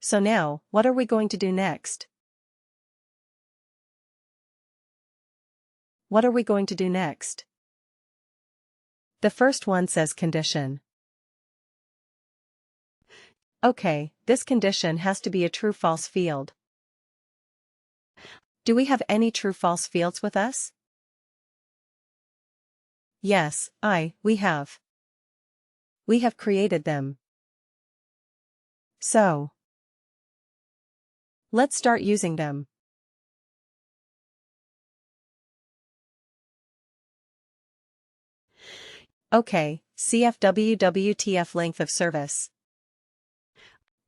So now, what are we going to do next? What are we going to do next? The first one says condition. Okay, this condition has to be a true-false field. Do we have any true-false fields with us? Yes, we have. We have created them. So, let's start using them. Okay, CFWWTF length of service.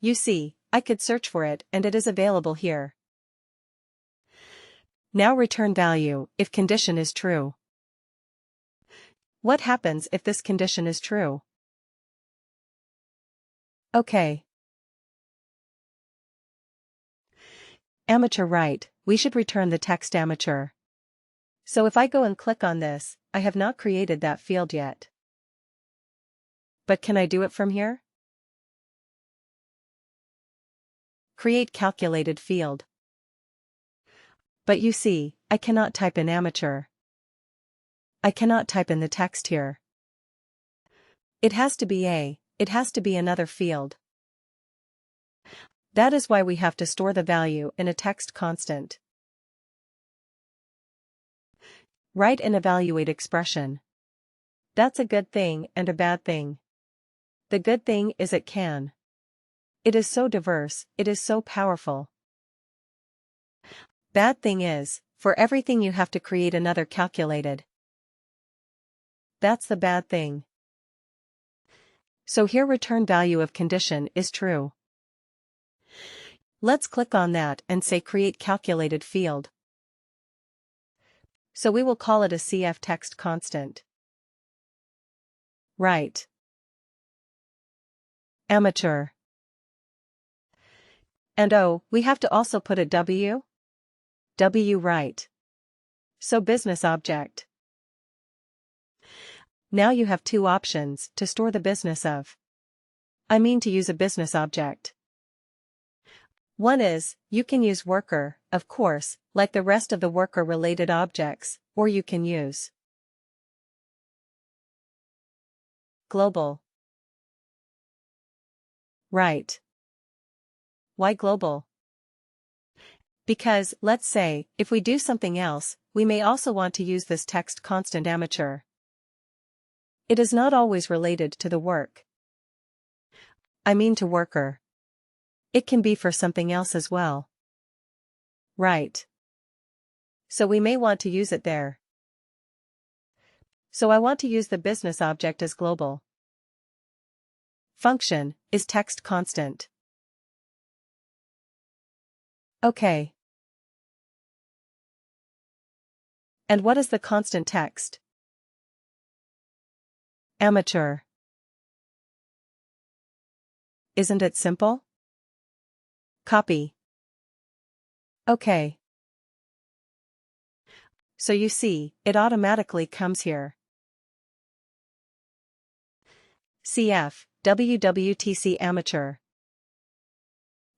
You see, I could search for it and it is available here. Now return value if condition is true. What happens if this condition is true? Okay. Amateur right, we should return the text amateur. So if I go and click on this, I have not created that field yet. But can I do it from here? Create calculated field. But you see, I cannot type in amateur. I cannot type in the text here. It has to be another field. That is why we have to store the value in a text constant. Write an evaluate expression. That's a good thing and a bad thing. The good thing is it can. It is so diverse, it is so powerful. Bad thing is, for everything you have to create another calculated. That's the bad thing. So here return value of condition is true. Let's click on that and say create calculated field. So we will call it a CF text constant. Right. Amateur. And we have to also put a W? W right. So business object. Now you have two options to store the business of. To use a business object. One is, you can use worker, of course, like the rest of the worker-related objects, or you can use global. Right. Why global? Because, let's say, if we do something else, we may also want to use this text constant amateur. It is not always related to the work. To worker. It can be for something else as well. Right. So we may want to use it there. So I want to use the business object as global. Function is text constant. Okay. And what is the constant text? Amateur. Isn't it simple? Copy. Okay. So you see, it automatically comes here. CF, WWTC amateur.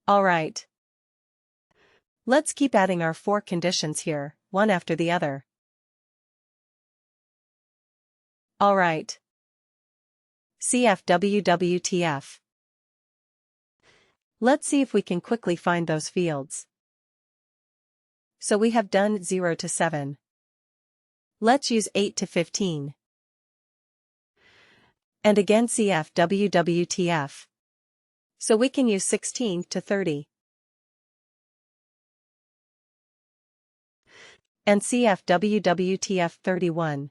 Alright. Let's keep adding our 4 conditions here, one after the other. Alright. CF WWTF. Let's see if we can quickly find those fields. So we have done 0 to 7. Let's use 8 to 15. And again CF WWTF. So we can use 16 to 30. And CF WWTF 31.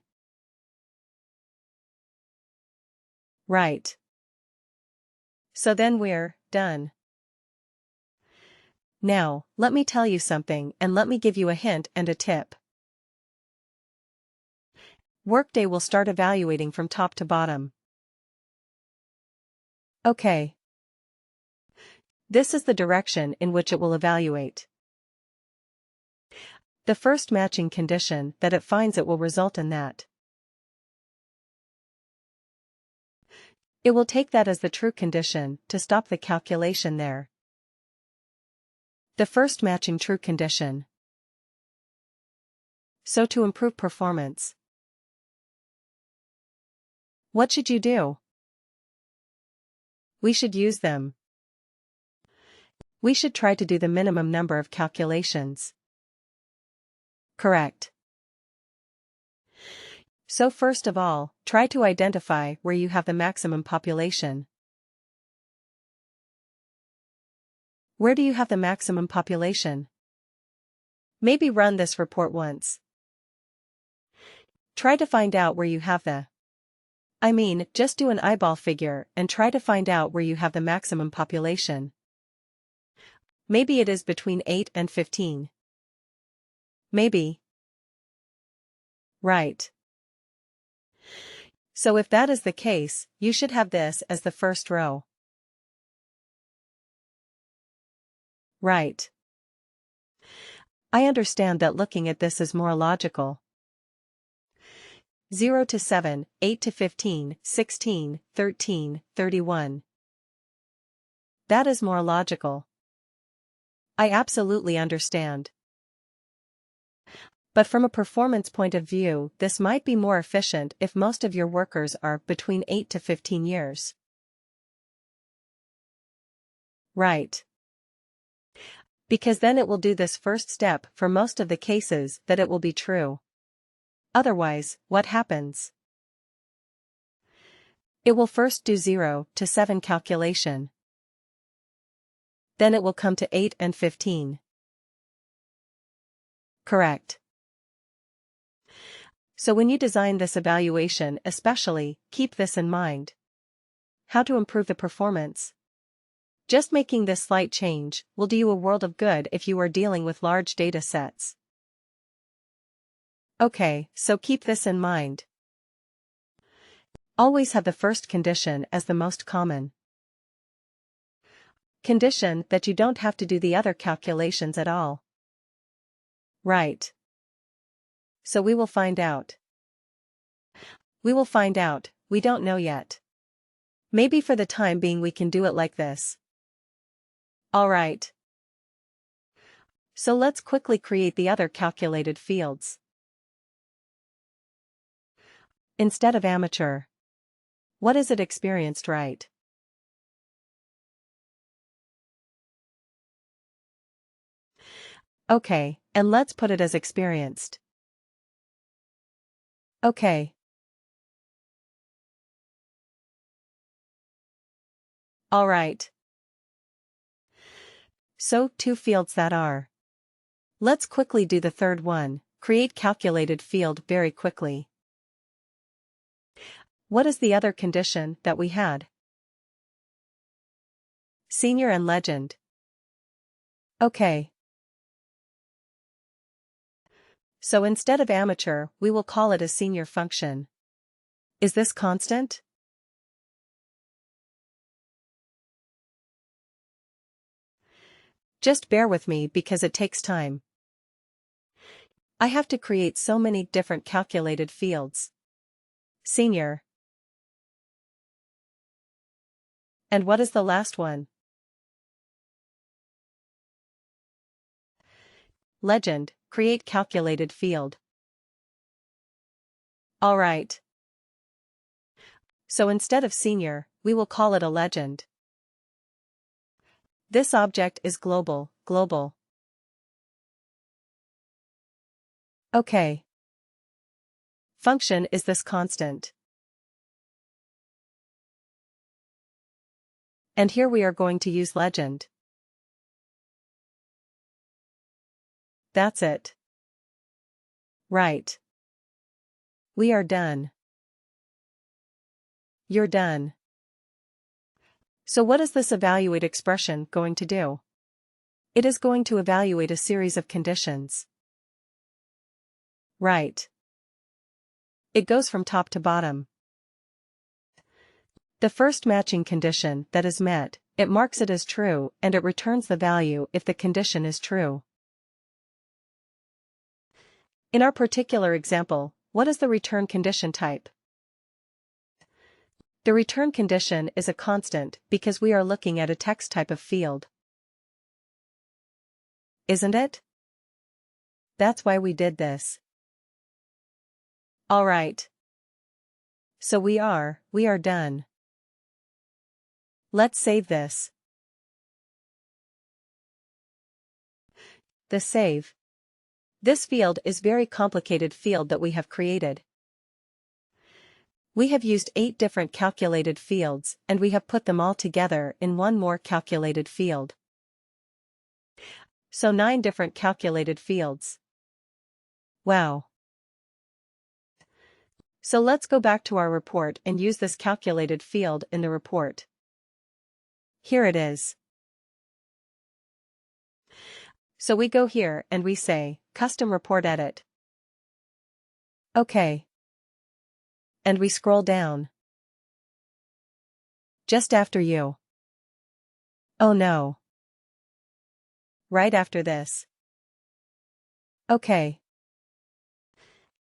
Right. So then we're done. Now, let me tell you something and let me give you a hint and a tip. WorkDay will start evaluating from top to bottom. Okay. This is the direction in which it will evaluate. The first matching condition that it finds it will result in that. It will take that as the true condition to stop the calculation there. The first matching true condition. So to improve performance, what should you do? We should use them. We should try to do the minimum number of calculations. Correct. So first of all, try to identify where you have the maximum population. Where do you have the maximum population? Maybe run this report once. Try to find out where you have just do an eyeball figure and try to find out where you have the maximum population. Maybe it is between 8 and 15. Maybe. Right. So if that is the case, you should have this as the first row. Right. I understand that looking at this is more logical. 0 to 7, 8 to 15, 16, 13, 31. That is more logical. I absolutely understand. But from a performance point of view, this might be more efficient if most of your workers are between 8 to 15 years. Right. Because then it will do this first step for most of the cases that it will be true. Otherwise, what happens? It will first do 0 to 7 calculation. Then it will come to 8 and 15. Correct. So when you design this evaluation especially, keep this in mind. How to improve the performance? Just making this slight change will do you a world of good if you are dealing with large data sets. Okay, so keep this in mind. Always have the first condition as the most common condition that you don't have to do the other calculations at all. Right. So we will find out. We will find out, we don't know yet. Maybe for the time being we can do it like this. Alright. So let's quickly create the other calculated fields. Instead of amateur. What is it experienced, right? Okay, and let's put it as experienced. Okay. Alright. So, 2 fields that are. Let's quickly do the third one, create calculated field very quickly. What is the other condition that we had? Senior and legend. Okay. So instead of amateur, we will call it a senior function. Is this constant? Just bear with me because it takes time. I have to create so many different calculated fields. Senior. And what is the last one? Legend, create calculated field. Alright. So instead of senior, we will call it a legend. This object is global. Okay. Function is this constant. And here we are going to use legend. That's it. Right. We are done. You're done. So what is this evaluate expression going to do? It is going to evaluate a series of conditions. Right. It goes from top to bottom. The first matching condition that is met, it marks it as true and it returns the value if the condition is true. In our particular example, what is the return condition type? The return condition is a constant because we are looking at a text type of field. Isn't it? That's why we did this. Alright. So we are done. Let's save this. The save. This field is very complicated field that we have created. We have used 8 different calculated fields and we have put them all together in one more calculated field. So 9 different calculated fields. Wow. So let's go back to our report and use this calculated field in the report. Here it is. So we go here and we say, Custom Report Edit. OK. And we scroll down. Just after you. Oh no. Right after this. OK.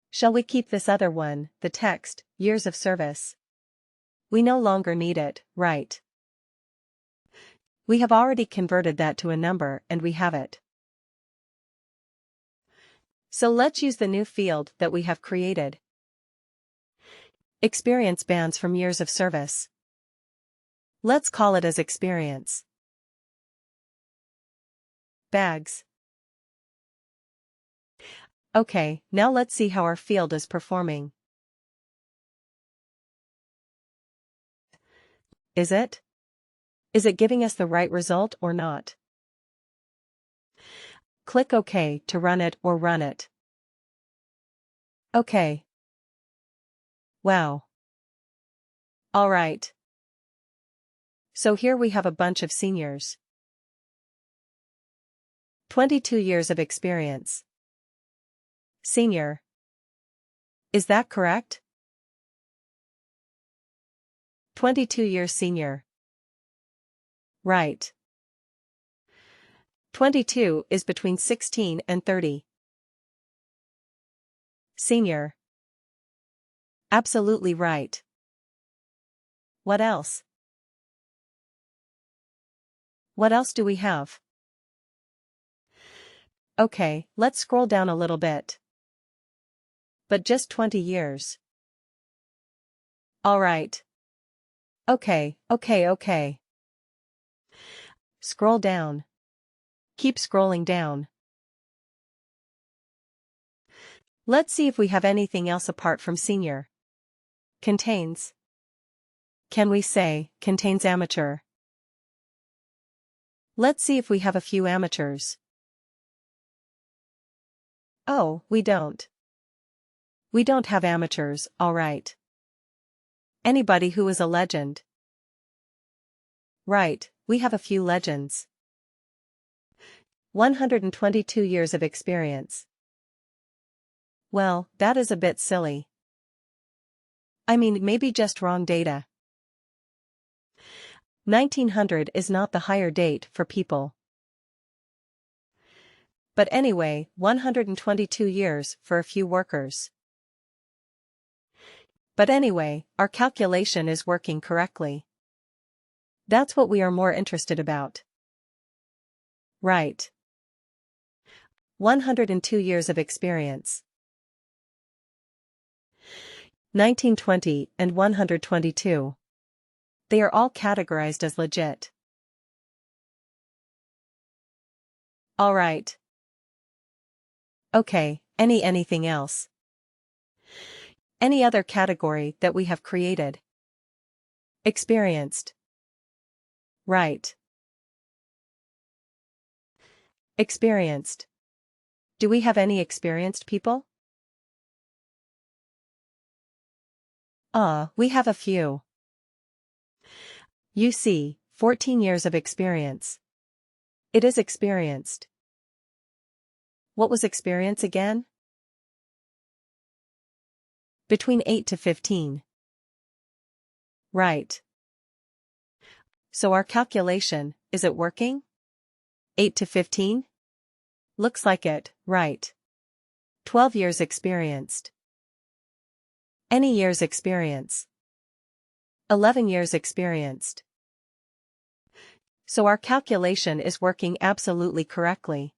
Shall we keep this other one, the text, years of service? We no longer need it, right? We have already converted that to a number and we have it. So let's use the new field that we have created. Experience bands from years of service. Let's call it as experience. Bags. Okay, now let's see how our field is performing. Is it? Is it giving us the right result or not? Click OK to run it or run it. OK. Wow. Alright. So here we have a bunch of seniors. 22 years of experience. Senior. Is that correct? 22 years senior. Right. 22 is between 16 and 30. Senior. Absolutely right. What else? What else do we have? Okay, let's scroll down a little bit. But just 20 years. Alright. Okay. Scroll down. Keep scrolling down. Let's see if we have anything else apart from senior. Contains. Can we say, contains amateur? Let's see if we have a few amateurs. Oh, we don't. We don't have amateurs, alright. Anybody who is a legend. Right, we have a few legends. 122 years of experience. Well, that is a bit silly. I mean, maybe just wrong data. 1900 is not the hire date for people. But anyway, 122 years for a few workers. But anyway, our calculation is working correctly. That's what we are more interested about. Right. 102 years of experience. 1920 and 122. They are all categorized as legit. Alright. Okay, anything else? Any other category that we have created? Experienced. Right. Experienced. Do we have any experienced people? We have a few. You see, 14 years of experience. It is experienced. What was experience again? Between 8 to 15. Right. So our calculation, is it working? 8 to 15? Looks like it, right. 12 years experienced. Any years experience. 11 years experienced. So our calculation is working absolutely correctly.